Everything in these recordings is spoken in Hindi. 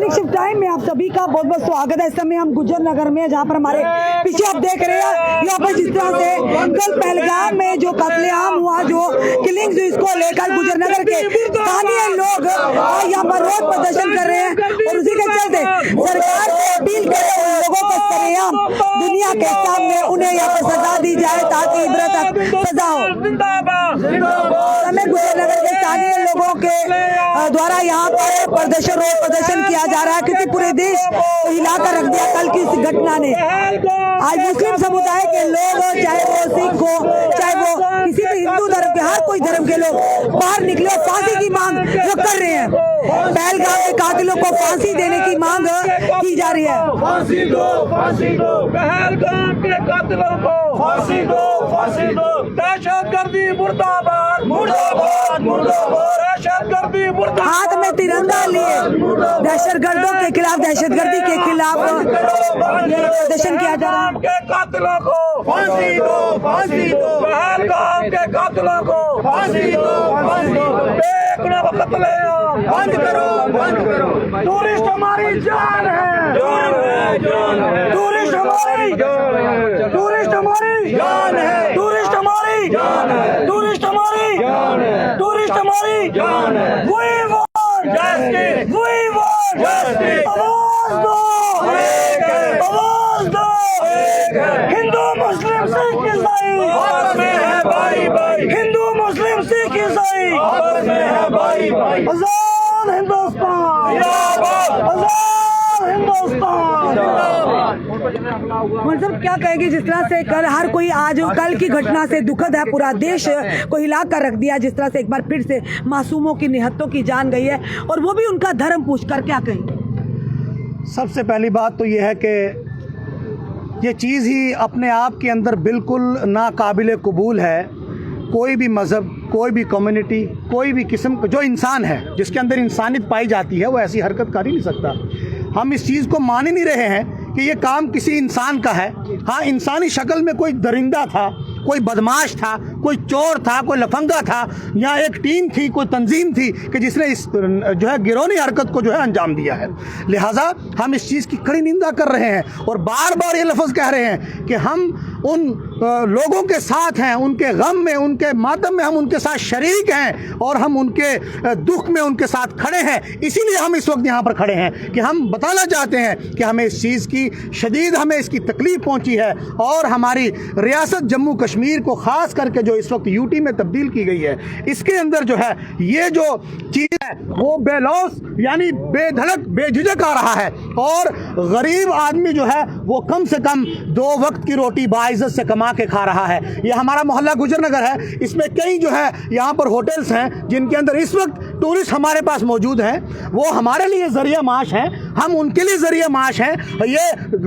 दैनिक शिफ्ट टाइम में आप सभी का बहुत बहुत स्वागत है। इस समय हम गुजर नगर में, जहाँ पर हमारे पीछे आप देख रहे हैं, यहाँ पर जिस तरह से कल पहलगाम में जो कत्लेआम हुआ, जो किलिंग्स हुई, इसको लेकर गुजर नगर के स्थानीय लोग यहाँ पर रोड प्रदर्शन कर रहे हैं और उसी के चलते सरकार से अपील कर रहे हैं लोगों को सरेआम दुनिया के सामने उन्हें यहाँ पर सजा दी जाए ताकि इबरत सजा हो। हमें गुजर नगर के स्थानीय लोगों के द्वारा यहाँ पर रोड प्रदर्शन किया जा रहा है क्योंकि पूरे देश को हिलाकर रख दिया कल की इस घटना ने। आज मुस्लिम समुदाय के लोग, चाहे वो सिख हो, चाहे वो किसी भी हिंदू धर्म के, हर कोई धर्म के लोग बाहर निकले और फांसी की मांग जो कर रहे हैं। पहलगाम के कातिलों को फांसी देने की मांग की जा रही है। फांसी दो पहलगाम के कातिलों को फांसी दो। दहशतगर्दी मुर्दाबाद मुर्दाबाद मुर्दाबाद, दहशतगर्दी मुर्दाबाद। हाथ में तिरंगा लिए दहशतगर्दों के खिलाफ, दहशतगर्दी के खिलाफ प्रदर्शन किया जा रहा है। के कातिलों को फांसी दो पहलगाम के कातिलों को फांसी दो। बेगुनाह कत्लेआम बंद करो। टूरिस्ट हमारी जान है, टूरिस्ट हमारी जान है, टूरिस्ट हमारी जान है, टूरिस्ट हमारी जान है, टूरिस्ट हमारी जान है, टूरिस्ट हमारी जान है। We want justice, we want justice। आवाज दो, आवाज दो। हिंदू मुस्लिम सिख ईसाई आपस में है भाई भाई, हिंदू मुस्लिम सिख ईसाई आपस में है भाई भाई। आजाद हिंदुस्तान जिंदाबाद, आजाद हिंदुस्तान जिंदाबाद। मतलब क्या कहेंगे, जिस तरह से कल हर कोई आज कल की घटना से दुखद है, पूरा देश को हिला कर रख दिया। जिस तरह से एक बार फिर से मासूमों की, निहत्तों की जान गई है और वो भी उनका धर्म पूछकर, क्या कहेंगे? सबसे पहली बात तो ये है कि ये चीज़ ही अपने आप के अंदर बिल्कुल नाकाबिले कबूल है। कोई भी मज़हब, कोई भी कम्युनिटी, कोई भी किस्म जो इंसान है, जिसके अंदर इंसानियत पाई जाती है, वो ऐसी हरकत कर ही नहीं सकता। हम इस चीज़ को मान ही नहीं रहे हैं कि ये काम किसी इंसान का है। हाँ, इंसानी शक्ल में कोई दरिंदा था, कोई बदमाश था, कोई चोर था, कोई लफंगा था, या एक टीम थी, कोई तंजीम थी कि जिसने इस जो है गिरोनी हरकत को जो है अंजाम दिया है। लिहाजा हम इस चीज़ की कड़ी निंदा कर रहे हैं और बार बार ये लफ्ज़ कह रहे हैं कि हम उन लोगों के साथ हैं, उनके गम में, उनके मातम में हम उनके साथ शरीक हैं और हम उनके दुख में उनके साथ खड़े हैं। इसीलिए हम इस वक्त यहाँ पर खड़े हैं कि हम बताना चाहते हैं कि हमें इस चीज़ की शदीद, हमें इसकी तकलीफ़ पहुँची है और हमारी रियासत जम्मू कश्मीर को ख़ास करके जो इस वक्त यूटी में तब्दील की गई है, इसके अंदर जो है ये जो चीज़ है वो बेलौस यानी बेधड़क बेझिझक आ रहा है और गरीब आदमी जो है वो कम से कम 2 वक्त की रोटी बाइज्जत से कमा के खा रहा है। ये हमारा मोहल्ला गुजर नगर है, इसमें कई जो है यहाँ पर होटल्स हैं जिनके अंदर इस वक्त टूरिस्ट हमारे पास मौजूद हैं। वो हमारे लिए ज़रिया माश हैं, हम उनके लिए ज़रिया माश हैं। ये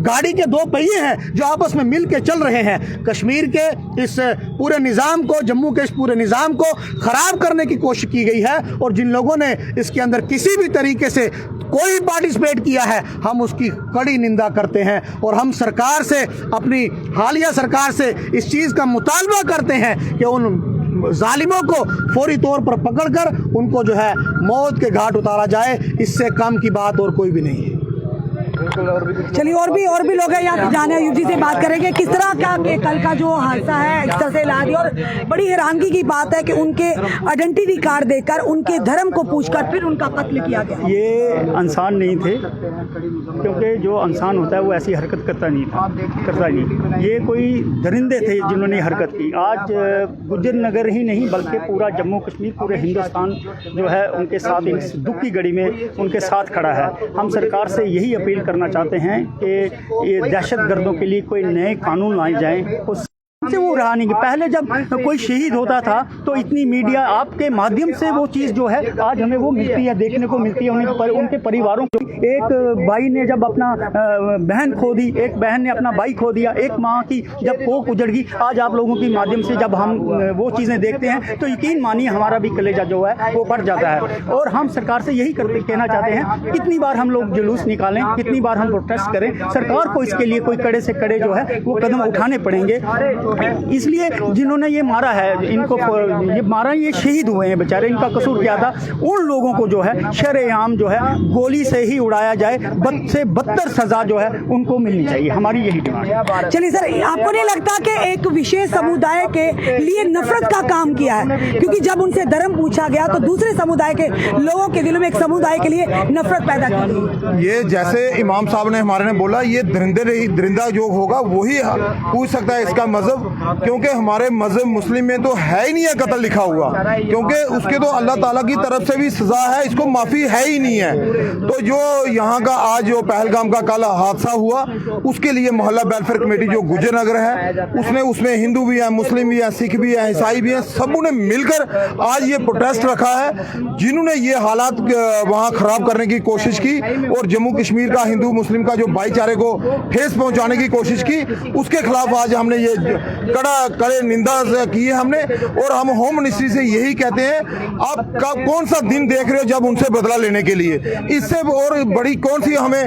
गाड़ी के 2 पहिए हैं जो आपस में मिल के चल रहे हैं। कश्मीर के इस पूरे निज़ाम को, जम्मू के इस पूरे निज़ाम को ख़राब करने की कोशिश की गई है और जिन लोगों ने इसके अंदर किसी भी तरीके से कोई पार्टिसिपेट किया है, हम उसकी कड़ी निंदा करते हैं और हम सरकार से, अपनी हालिया सरकार से इस चीज़ का मुतालबा करते हैं कि उन जालिमों को फौरी तौर पर पकड़कर उनको जो है मौत के घाट उतारा जाए। इससे कम की बात और कोई भी नहीं है। चलिए और भी लोग हैं यहाँ से, जाने यूजी से बात करेंगे किस तरह का कल का जो हादसा है इस तरह से ला दिया। और बड़ी हैरानगी की बात है कि उनके आइडेंटिटी कार्ड देकर, उनके धर्म को पूछकर फिर उनका कत्ल किया गया। ये इंसान नहीं थे, क्योंकि जो इंसान होता है वो ऐसी हरकत करता नहीं। ये कोई दरिंदे थे जिन्होंने हरकत की। आज गुजर नगर ही नहीं बल्कि पूरा जम्मू कश्मीर, पूरे हिंदुस्तान जो है उनके साथ, इस दुख की घड़ी में उनके साथ खड़ा है। हम सरकार से यही अपील करना चाहते हैं कि ये दहशतगर्दों के लिए कोई नए कानून लाए जाएं। से वो रहा नहीं कि पहले जब कोई शहीद होता था तो इतनी मीडिया आपके माध्यम से वो चीज़ जो है आज हमें वो मिलती है, देखने को मिलती है। उनके परिवारों को, एक भाई ने जब अपना बहन खो दी, एक बहन ने अपना भाई खो दिया, एक माँ की जब कोख उजड़ गई, आज आप लोगों की माध्यम से जब हम वो चीज़ें देखते हैं तो यकीन मानिए हमारा भी कलेजा जो है वो फट जाता है। और हम सरकार से यही कहना चाहते हैं, कितनी बार हम लोग जुलूस निकालें, कितनी बार हम प्रोटेस्ट करें, सरकार को इसके लिए कोई कड़े से कड़े जो है वो कदम उठाने पड़ेंगे। इसलिए जिन्होंने ये मारा है, इनको ये मारा, ये शहीद हुए हैं बेचारे, इनका कसूर क्या था? उन लोगों को जो है शरेआम जो है गोली से ही उड़ाया जाए, बद से बदतर सजा जो है उनको मिलनी चाहिए। हमारी यही डिमांड है। चलिए सर, आपको नहीं लगता कि एक विशेष समुदाय के लिए नफरत का काम किया है? क्योंकि जब उनसे धर्म पूछा गया तो दूसरे समुदाय के लोगों के दिलों में एक समुदाय के लिए नफरत पैदा की गई। ये जैसे इमाम साहब ने हमारे ने बोला, ये दरिंदा जो होगा वही पूछ सकता है इसका मजहब, क्योंकि हमारे मजहब मुस्लिम में तो है ही नहीं है कत्ल लिखा हुआ, क्योंकि उसके तो अल्लाह ताला की तरफ से भी सजा है, इसको माफी है ही नहीं है। तो जो यहाँ का आज जो पहलगाम का कल हादसा हुआ, उसके लिए मोहल्ला वेलफेयर कमेटी जो गुजर नगर है उसमें हिंदू भी है, मुस्लिम भी है, सिख भी है, ईसाई भी है, सबों ने मिलकर आज ये प्रोटेस्ट रखा है। जिन्होंने ये हालात वहाँ खराब करने की कोशिश की और जम्मू कश्मीर का हिंदू मुस्लिम का जो भाईचारे को ठेस पहुंचाने की कोशिश की, उसके खिलाफ आज हमने ये कड़े निंदा की है हमने। और हम होम मिनिस्ट्री से यही कहते हैं, आप कौन सा दिन देख रहे हो जब उनसे बदला लेने के लिए? इससे और बड़ी कौन सी हमें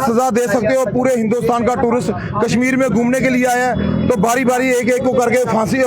सजा दे सकते हो? पूरे हिंदुस्तान का टूरिस्ट कश्मीर में घूमने के लिए आया है तो बारी बारी एक एक को करके फांसी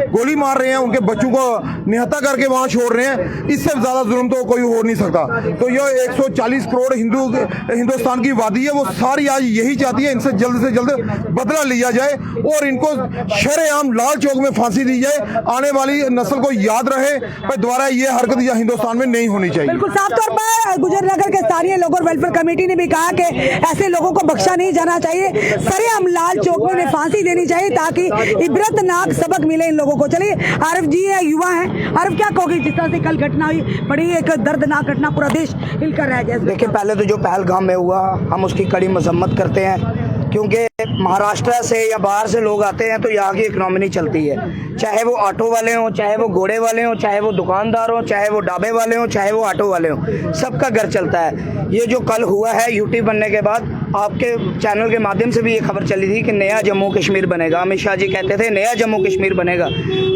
गोली मार रहे हैं, उनके बच्चों को निहत्था करके वहां छोड़ रहे हैं। इससे ज्यादा जुल्म तो कोई हो नहीं सकता। तो ये 140 करोड़ हिंदुस्तान की वादी है, वो सारी आज यही चाहती है इनसे जल्द से जल्द बदला लिया जाए और इनको शरेआम लाल चौक में फांसी दी जाए। आने वाली नस्ल को याद रहे पर दोबारा ये हरकत या हिंदुस्तान में नहीं होनी चाहिए। बिल्कुल साफ तौर पर गुजर नगर के स्थानीय लोगों और वेलफेयर कमेटी ने भी कहा कि ऐसे लोगों को बख्शा नहीं जाना चाहिए, सरेआम लाल चौक में उन्हें फांसी देनी चाहिए ताकि इबरतनाक सबक मिले इन लोगों को। चलिए आरिफ जी है, युवा है, आरिफ क्या कहोगे जिस तरह से कल घटना हुई, बड़ी एक दर्दनाक घटना, पूरा देश हिलकर रह गया? देखिए, पहले तो जो पहलगाम में हुआ हम उसकी कड़ी मजम्मत करते हैं, क्योंकि महाराष्ट्र से या बाहर से लोग आते हैं तो यहाँ की इकनॉमी नहीं चलती है। चाहे वो ऑटो वाले हों, चाहे वो घोड़े वाले हों, चाहे वो दुकानदार हों, चाहे वो ढाबे वाले हों, चाहे वो ऑटो वाले हों, सबका घर चलता है। ये जो कल हुआ है यूटी बनने के बाद, आपके चैनल के माध्यम से भी ये खबर चली थी कि नया जम्मू कश्मीर बनेगा। अमित शाह जी कहते थे नया जम्मू कश्मीर बनेगा।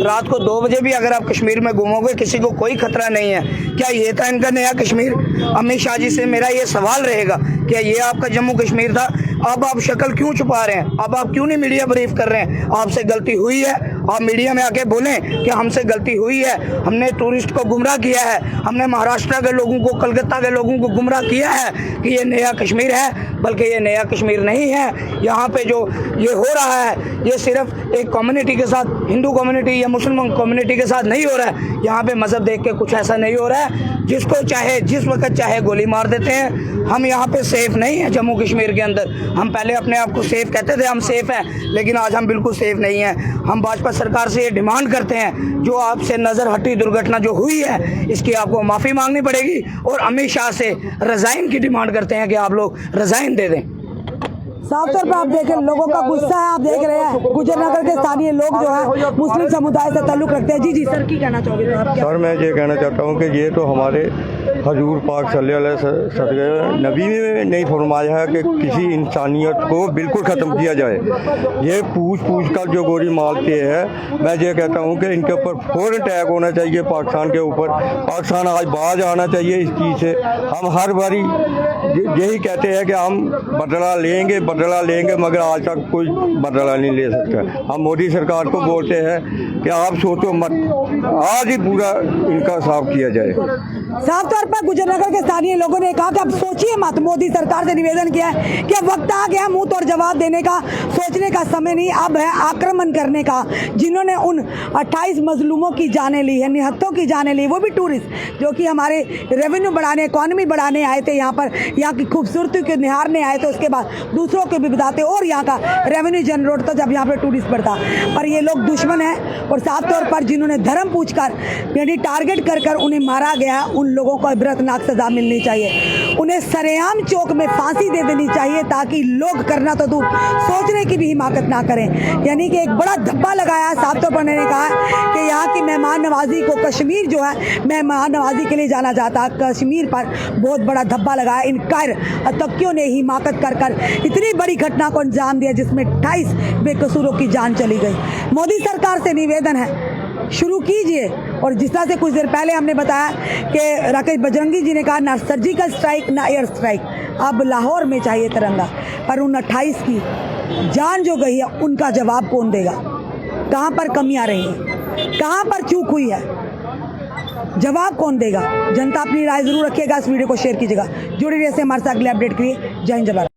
रात को 2 बजे भी अगर आप कश्मीर में घूमोगे किसी को कोई खतरा नहीं है। क्या ये था इनका नया कश्मीर? अमित शाह जी से मेरा ये सवाल रहेगा, क्या ये आपका जम्मू कश्मीर था? अब आप शक्ल क्यों छुपा रहे हैं? अब आप क्यों नहीं मीडिया ब्रीफ कर रहे हैं? आपसे गलती हुई है, आप मीडिया में आके बोलें कि हमसे गलती हुई है, हमने टूरिस्ट को गुमराह किया है, हमने महाराष्ट्र के लोगों को, कलकत्ता के लोगों को गुमराह किया है कि ये नया कश्मीर है, बल्कि ये नया कश्मीर नहीं है। यहाँ पे जो ये हो रहा है ये सिर्फ एक कम्युनिटी के साथ, हिंदू कम्युनिटी या मुसलमान कम्युनिटी के साथ नहीं हो रहा है। यहाँ पे मजहब देख के कुछ ऐसा नहीं हो रहा है, जिसको चाहे जिस वक्त चाहे गोली मार देते हैं। हम यहाँ पे सेफ नहीं है जम्मू कश्मीर के अंदर। हम पहले अपने आप को सेफ कहते थे, हम सेफ हैं, लेकिन आज हम बिल्कुल सेफ नहीं हैं। हम भाजपा सरकार से ये डिमांड करते हैं, जो आपसे नज़र हटी दुर्घटना जो हुई है इसकी आपको माफ़ी मांगनी पड़ेगी, और अमित शाह से रिज़ाइन की डिमांड करते हैं कि आप लोग रिज़ाइन दे दें। साफ तौर पर आप देखें लोगों का गुस्सा है, आप देख रहे हैं गुजर नगर के स्थानीय लोग जो है मुस्लिम समुदाय से ताल्लुक रखते हैं। जी सर, की कहना चाहोगे? तो आप क्या? सर, मैं ये कहना चाहता हूँ कि ये तो हमारे हजूर पाक सल्लल्लाहु अलैहि वसल्लम नबी में नहीं फरमाया है कि किसी इंसानियत को बिल्कुल ख़त्म किया जाए। ये पूछ कर जो गोली मारते हैं, मैं ये कहता हूँ कि इनके ऊपर फ़ौरन अटैक होना चाहिए पाकिस्तान के ऊपर। पाकिस्तान आज बाज आना चाहिए इस चीज़ से। हम हर बारी यही कहते हैं कि हम बदला लेंगे, मगर आज तक कोई बदला नहीं ले सकता। हम मोदी सरकार को बोलते हैं कि आप सोचो मत, आज ही पूरा इनका साफ किया जाए। साफ तौर पर गुजर नगर के स्थानीय लोगों ने कहा कि अब सोचिए मत। मोदी सरकार से निवेदन किया है कि अब वक्त आ गया मुंह तोड़ जवाब देने का, सोचने का समय नहीं, अब है आक्रमण करने का। जिन्होंने उन 28 मजलूमों की जानें ली है, निहत्तों की जानें ली, वो भी टूरिस्ट जो कि हमारे रेवेन्यू बढ़ाने, इकॉनमी बढ़ाने आए थे यहाँ पर, यहाँ की खूबसूरती को निहारने आए थे, उसके बाद दूसरों के भी बताते और यहाँ का रेवेन्यू जनरेट होता जब यहाँ पर टूरिस्ट बढ़ता। पर ये लोग दुश्मन हैं, और साफ तौर पर जिन्होंने धर्म पूछकर यानी टारगेट कर उन्हें मारा गया, उन लोगों को इबरतनाक सजा मिलनी चाहिए। उन्हें सरेआम चौक में फांसी दे देनी चाहिए ताकि लोग करना तो दूर सोचने की भी हिमाकत ना करें। यानी कि एक बड़ा धब्बा लगाया। साफ तौर पर उन्होंने कहा कि यहाँ की मेहमान नवाजी को, कश्मीर जो है मेहमान नवाजी के लिए जाना जाता, कश्मीर पर बहुत बड़ा धब्बा लगाया। इन कायर तकियों ने हिमाकत कर इतनी बड़ी घटना को अंजाम दिया जिसमें 28 बेकसूरों की जान चली गई। मोदी सरकार से निवेदन है, शुरू कीजिए। और जिस तरह से कुछ देर पहले हमने बताया कि राकेश बजरंगी जी ने कहा ना सर्जिकल स्ट्राइक ना एयर स्ट्राइक, अब लाहौर में चाहिए तिरंगा। पर उन 28 की जान जो गई है उनका जवाब कौन देगा? कहाँ पर कमी आ रही है, कहाँ पर चूक हुई है, जवाब कौन देगा? जनता अपनी राय जरूर रखिएगा। इस वीडियो को शेयर कीजिएगा। जुड़े रहिए हमारे साथ अगले अपडेट के लिए। जय हिंद जय भारत।